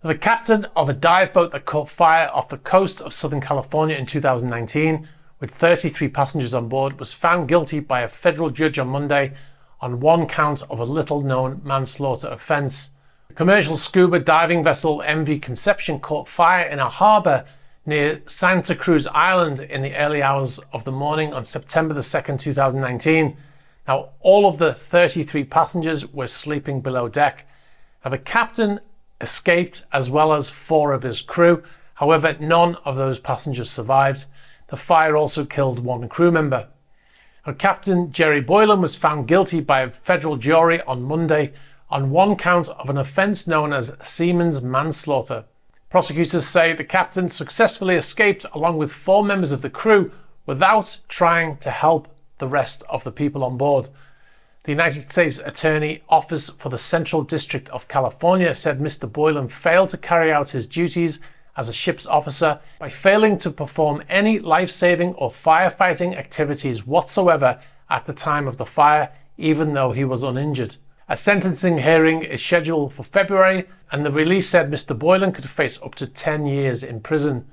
The captain of a dive boat that caught fire off the coast of Southern California in 2019, with 33 passengers on board, was found guilty by a federal judge on Monday on one count of a little-known manslaughter offence. The commercial scuba diving vessel MV Conception caught fire in a harbour near Santa Cruz Island in the early hours of the morning on September the 2nd, 2019. Now, all of the 33 passengers were sleeping below deck. Now, the captain escaped as well as 4 of his crew. However, none of those passengers survived. The fire also killed 1 crew member. Now, Captain Jerry Boylan was found guilty by a federal jury on Monday on one count of an offence known as seaman's manslaughter. Prosecutors say the captain successfully escaped along with 4 members of the crew without trying to help the rest of the people on board. The United States Attorney Office for the Central District of California said Mr. Boylan failed to carry out his duties as a ship's officer by failing to perform any life-saving or firefighting activities whatsoever at the time of the fire, even though he was uninjured. A sentencing hearing is scheduled for February, and the release said Mr. Boylan could face up to 10 years in prison.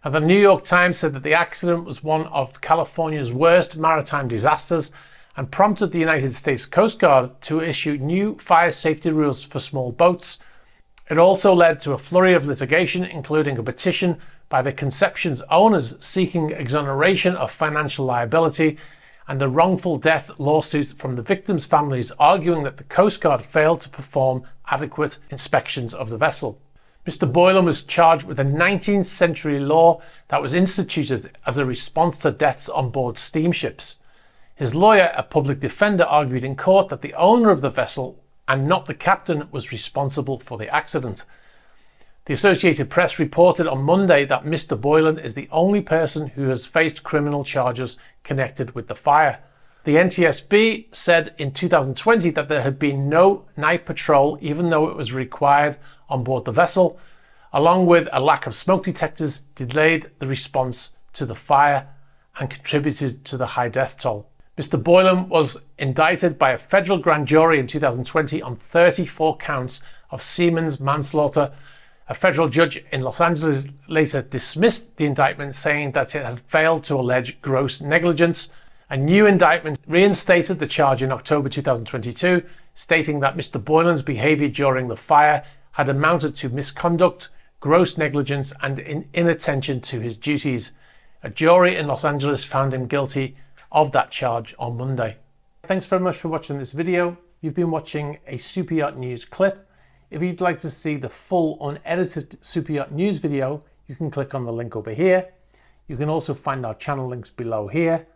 And the New York Times said that the accident was one of California's worst maritime disasters and prompted the United States Coast Guard to issue new fire safety rules for small boats. It also led to a flurry of litigation, including a petition by the Conception's owners seeking exoneration of financial liability, and a wrongful death lawsuit from the victims' families arguing that the Coast Guard failed to perform adequate inspections of the vessel. Mr. Boylan was charged with a 19th century law that was instituted as a response to deaths on board steamships. His lawyer, a public defender, argued in court that the owner of the vessel and not the captain was responsible for the accident. The Associated Press reported on Monday that Mr. Boylan is the only person who has faced criminal charges connected with the fire. The NTSB said in 2020 that there had been no night patrol, even though it was required on board the vessel, along with a lack of smoke detectors, delayed the response to the fire and contributed to the high death toll. Mr. Boylan was indicted by a federal grand jury in 2020 on 34 counts of seaman's manslaughter. A federal judge in Los Angeles later dismissed the indictment, saying that it had failed to allege gross negligence. A new indictment reinstated the charge in October 2022, stating that Mr. Boylan's behaviour during the fire had amounted to misconduct, gross negligence and inattention to his duties. A jury in Los Angeles found him guilty of that charge on Monday. Thanks very much for watching this video. You've been watching a Super Yacht News clip. If you'd like to see the full unedited Super Yacht News video, you can click on the link over here. You can also find our channel links below here.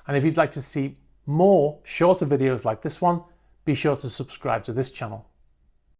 And if you'd like to see more shorter videos like this one, be sure to subscribe to this channel.